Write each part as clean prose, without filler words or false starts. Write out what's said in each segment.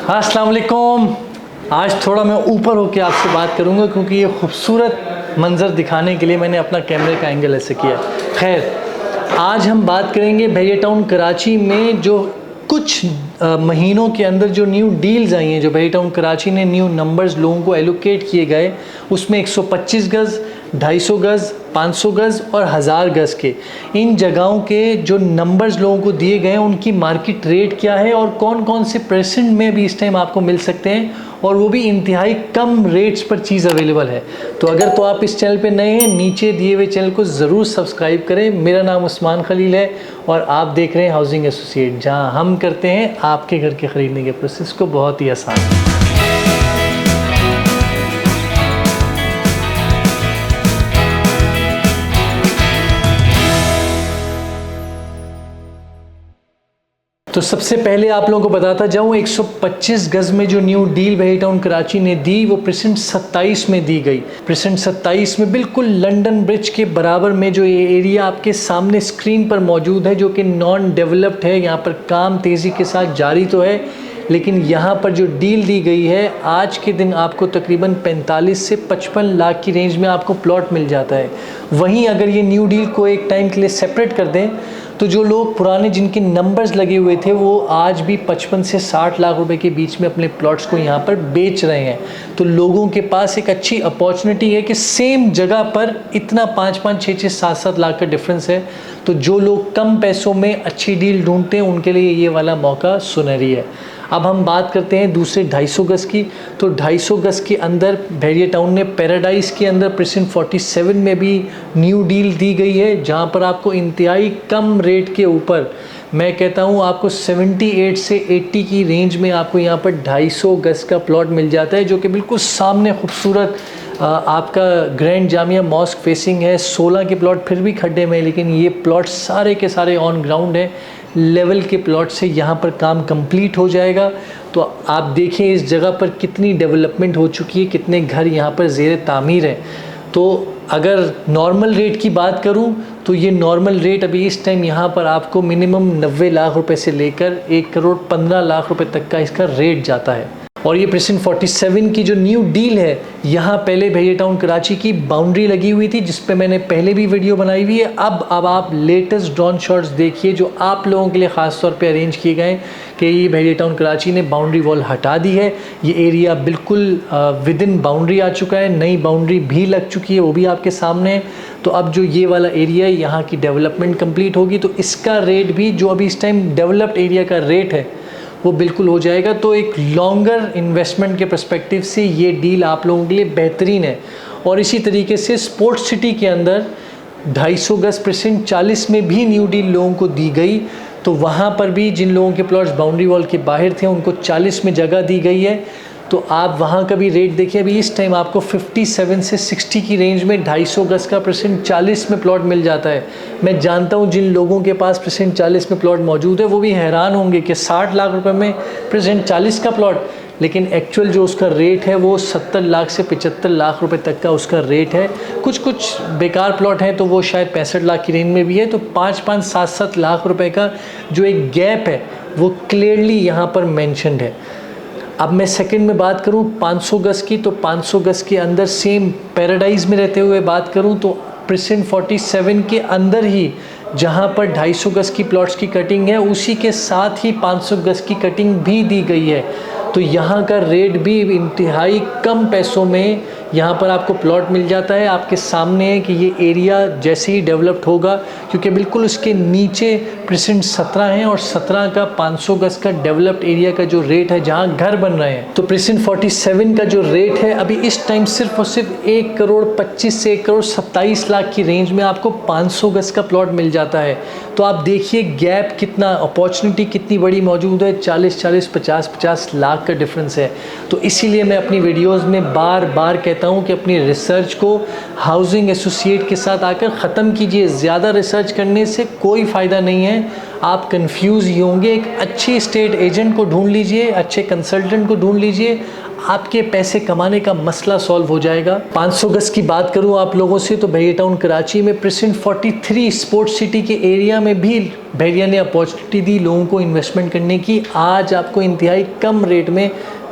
अस्सलाम वालेकुम। आज थोड़ा मैं ऊपर होकर आपसे बात करूंगा क्योंकि ये खूबसूरत मंज़र दिखाने के लिए मैंने अपना कैमरे का एंगल ऐसे किया। खैर, आज हम बात करेंगे भैया टाउन कराची में जो कुछ महीनों के अंदर जो न्यू डील्स आई हैं, जो भैया टाउन कराची ने न्यू नंबर्स लोगों को एलोकेट किए गए, उसमें 125 गज़, 250 गज़, 500 गज़ और 1000 गज़ के इन जगहों के जो नंबर्स लोगों को दिए गए हैं, उनकी मार्केट रेट क्या है और कौन कौन से परसेंट में भी इस टाइम आपको मिल सकते हैं, और वो भी इंतहाई कम रेट्स पर चीज़ अवेलेबल है। तो अगर तो आप इस चैनल पे नए हैं, नीचे दिए हुए चैनल को ज़रूर सब्सक्राइब करें। मेरा नाम उस्मान खलील है और आप देख रहे हैं हाउसिंग एसोसिएट, जहां हम करते हैं आपके घर के ख़रीदने के प्रोसेस को बहुत ही आसान। तो सबसे पहले आप लोगों को बताता जाऊँ, 125 गज़ में जो न्यू डील भैया टाउन कराची ने दी वो परसेंट 27 में दी गई। परसेंट 27 में बिल्कुल लंदन ब्रिज के बराबर में जो ये एरिया आपके सामने स्क्रीन पर मौजूद है, जो कि नॉन डेवलप्ड है। यहाँ पर काम तेज़ी के साथ जारी तो है, लेकिन यहाँ पर जो डील दी गई है आज के दिन आपको तकरीबन 45 से 55 लाख की रेंज में आपको प्लॉट मिल जाता है। वहीं अगर ये न्यू डील को एक टाइम के लिए सेपरेट कर दें तो जो लोग पुराने जिनके नंबर्स लगे हुए थे वो आज भी 55 से 60 लाख रुपए के बीच में अपने प्लॉट्स को यहाँ पर बेच रहे हैं। तो लोगों के पास एक अच्छी अपॉर्चुनिटी है कि सेम जगह पर इतना 5-5, 6-6, 7-7 लाख का डिफरेंस है। तो जो लोग कम पैसों में अच्छी डील ढूंढते हैं उनके लिए ये वाला मौका सुनहरी है। अब हम बात करते हैं दूसरे 250 गज़ की। तो 250 गज़ के अंदर भैया टाउन ने पैराडाइज के अंदर परसेंट 47 में भी न्यू डील दी गई है, जहां पर आपको इंतहाई कम रेट के ऊपर, मैं कहता हूं आपको 78 से 80 की रेंज में आपको यहां पर 250 गज़ का प्लॉट मिल जाता है, जो कि बिल्कुल सामने खूबसूरत आपका ग्रैंड जामिया मॉस्क फेसिंग है। 16 के प्लॉट फिर भी खड्डे में, लेकिन ये प्लॉट सारे के सारे ऑन ग्राउंड है। लेवल के प्लॉट से यहाँ पर काम कंप्लीट हो जाएगा। तो आप देखें इस जगह पर कितनी डेवलपमेंट हो चुकी है, कितने घर यहाँ पर ज़ेर तामीर हैं। तो अगर नॉर्मल रेट की बात करूँ तो ये नॉर्मल रेट अभी इस टाइम यहाँ पर आपको मिनिमम 90 लाख रुपए से लेकर 1 करोड़ 15 लाख रुपए तक का इसका रेट जाता है। और ये परसेंट 47 की जो न्यू डील है, यहाँ पहले भैया टाउन कराची की बाउंड्री लगी हुई थी, जिस पे मैंने पहले भी वीडियो बनाई हुई है। अब आप लेटेस्ट ड्रोन शॉट्स देखिए जो आप लोगों के लिए ख़ास तौर पे अरेंज किए गए कि ये भैया टाउन कराची ने बाउंड्री वॉल हटा दी है। ये एरिया बिल्कुल विद इन बाउंड्री आ चुका है, नई बाउंड्री भी लग चुकी है, वो भी आपके सामने है। तो अब जो ये वाला एरिया है यहाँ की डेवलपमेंट कम्प्लीट होगी, तो इसका रेट भी जो अभी इस टाइम डेवलप्ड एरिया का रेट है वो बिल्कुल हो जाएगा। तो एक लॉन्गर इन्वेस्टमेंट के पर्सपेक्टिव से ये डील आप लोगों के लिए बेहतरीन है। और इसी तरीके से स्पोर्ट्स सिटी के अंदर 250 गज़ परसेंट 40 में भी न्यू डील लोगों को दी गई। तो वहाँ पर भी जिन लोगों के प्लॉट्स बाउंड्री वॉल के बाहर थे उनको 40 में जगह दी गई है। तो आप वहाँ का भी रेट देखिए, अभी इस टाइम आपको 57 से 60 की रेंज में 250 गज़ का परसेंट 40 में प्लॉट मिल जाता है। मैं जानता हूँ जिन लोगों के पास परसेंट 40 में प्लॉट मौजूद है वो भी हैरान होंगे कि 60 लाख रुपए में परसेंट 40 का प्लॉट, लेकिन एक्चुअल जो उसका रेट है वो 70 लाख से 75 लाख रुपए तक का उसका रेट है। कुछ बेकार प्लॉट हैं तो वो शायद 65 लाख की रेंज में भी है। तो 5-5, 7-7 लाख रुपए का जो एक गैप है वो क्लियरली यहाँ पर मैंशनड है। अब मैं सेकंड में बात करूं 500 गज़ की, तो 500 गज़ के अंदर सेम पैराडाइज में रहते हुए बात करूं तो परसेंट 47 के अंदर ही जहां पर 250 गज़ की प्लॉट्स की कटिंग है, उसी के साथ ही 500 गज़ की कटिंग भी दी गई है। तो यहाँ का रेट भी इंतहाई कम पैसों में यहाँ पर आपको प्लॉट मिल जाता है। आपके सामने है कि ये एरिया जैसे ही डेवलप्ड होगा, क्योंकि बिल्कुल उसके नीचे परसेंट 17 है और 17 का 500 गज़ का डेवलप्ड एरिया का जो रेट है जहाँ घर बन रहे हैं, तो परसेंट 47 का जो रेट है अभी इस टाइम सिर्फ और सिर्फ 1 करोड़ 25 से 1 करोड़ 27 लाख की रेंज में आपको 500 गज़ का प्लॉट मिल जाता है। तो आप देखिए गैप कितना, अपॉर्चुनिटी कितनी बड़ी मौजूद है। 40-40, 50-50 लाख का डिफरेंस है। तो इसीलिए मैं अपनी वीडियोस में बार बार कहता हूँ कि अपनी रिसर्च को हाउसिंग एसोसिएट के साथ आकर ख़त्म कीजिए। ज़्यादा रिसर्च करने से कोई फ़ायदा नहीं है, आप कंफ्यूज ही होंगे। एक अच्छे स्टेट एजेंट को ढूंढ लीजिए, अच्छे कंसल्टेंट को ढूंढ लीजिए, आपके पैसे कमाने का मसला सॉल्व हो जाएगा। 500 गज़ की बात करूं आप लोगों से तो भैया टाउन कराची में परसेंट 43 स्पोर्ट्स सिटी के एरिया में भी भैया ने अपॉर्चुनिटी दी लोगों को इन्वेस्टमेंट करने की। आज आपको इंतहाई कम रेट में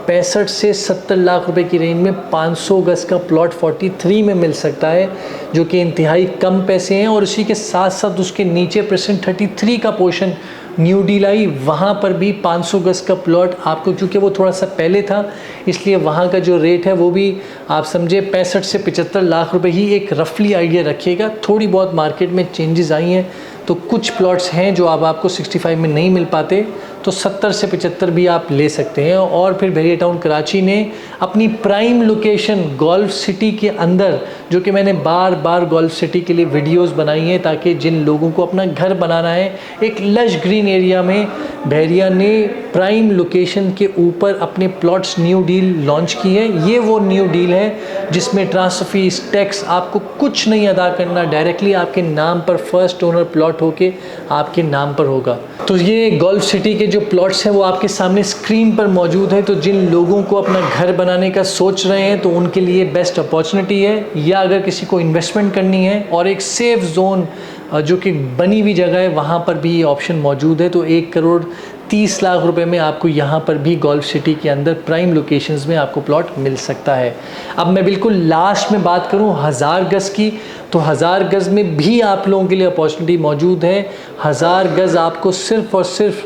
65 से 70 लाख रुपए की रेंज में 500 गज का प्लॉट 43 में मिल सकता है, जो कि इंतहाई कम पैसे हैं। और उसी के साथ साथ उसके नीचे प्रेजेंट 33 का पोर्शन न्यू डील आई, वहाँ पर भी 500 गज का प्लॉट आपको, क्योंकि वो थोड़ा सा पहले था इसलिए वहाँ का जो रेट है वो भी आप समझे 65 से 75 लाख रुपए ही एक रफली आइडिया रखिएगा। थोड़ी बहुत मार्केट में चेंजेस आई हैं, तो कुछ प्लॉट्स हैं जो अब आपको 65 में नहीं मिल पाते, तो 70 से 75 भी आप ले सकते हैं। और फिर भेड़िया टाउन कराची ने अपनी प्राइम लोकेशन गोल्फ सिटी के अंदर, जो कि मैंने बार बार गोल्फ सिटी के लिए वीडियोस बनाई हैं, ताकि जिन लोगों को अपना घर बनाना है एक लश ग्रीन एरिया में, भेड़िया ने प्राइम लोकेशन के ऊपर अपने प्लॉट्स न्यू डील लॉन्च की है। ये वो न्यू डील है जिसमें ट्रांसफर फीस, टैक्स आपको कुछ नहीं अदा करना, डायरेक्टली आपके नाम पर फर्स्ट ओनर प्लॉट होके आपके नाम पर होगा। तो ये गोल्फ सिटी के जो प्लॉट्स हैं वो आपके सामने स्क्रीन पर मौजूद है। तो जिन लोगों को अपना घर बनाने का सोच रहे हैं तो उनके लिए बेस्ट अपॉर्चुनिटी है, या अगर किसी को इन्वेस्टमेंट करनी है और एक सेफ जोन जो कि बनी हुई जगह है वहाँ पर भी ये ऑप्शन मौजूद है, तो 1 करोड़ 30 लाख रुपए में आपको यहाँ पर भी गोल्फ सिटी के अंदर प्राइम लोकेशंस में आपको प्लॉट मिल सकता है। अब मैं बिल्कुल लास्ट में बात करूँ 1000 गज की, तो 1000 गज में भी आप लोगों के लिए अपॉर्चुनिटी मौजूद है। 1000 गज आपको सिर्फ और सिर्फ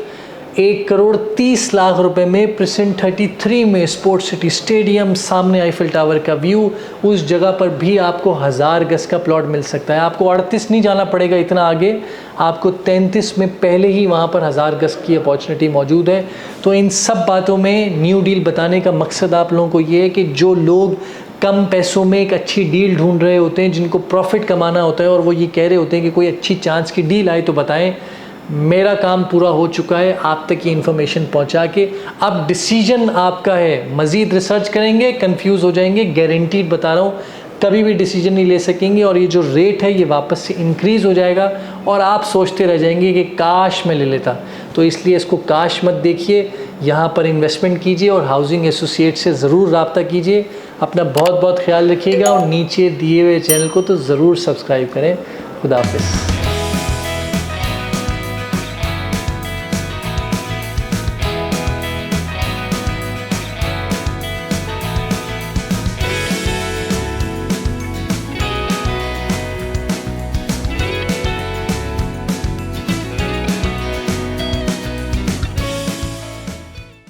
1 करोड़ 30 लाख रुपए में प्रेजेंट 33 में स्पोर्ट्स सिटी स्टेडियम, सामने आईफिल टावर का व्यू, उस जगह पर भी आपको 1000 गज का प्लॉट मिल सकता है। आपको 38 नहीं जाना पड़ेगा इतना आगे, आपको 33 में पहले ही वहाँ पर 1000 गज की अपॉर्चुनिटी मौजूद है। तो इन सब बातों में न्यू डील बताने का मकसद आप लोगों को ये है कि जो लोग कम पैसों में एक अच्छी डील ढूंढ रहे होते हैं, जिनको प्रॉफिट कमाना होता है और वो ये कह रहे होते हैं कि कोई अच्छी चांस की डील आए तो बताएं, मेरा काम पूरा हो चुका है आप तक ये इन्फॉर्मेशन पहुंचा के। अब डिसीजन आपका है, मज़ीद रिसर्च करेंगे, कंफ्यूज हो जाएंगे, गारंटीड बता रहा हूँ कभी भी डिसीजन नहीं ले सकेंगे, और ये जो रेट है ये वापस से इंक्रीज़ हो जाएगा और आप सोचते रह जाएंगे कि काश मैं ले लेता। तो इसलिए इसको काश मत देखिए, यहाँ पर इन्वेस्टमेंट कीजिए और हाउसिंग एसोसिएट से ज़रूर रब्ता कीजिए। अपना बहुत बहुत ख्याल रखिएगा और नीचे दिए हुए चैनल को तो ज़रूर सब्सक्राइब करें। खुदा हाफिज़।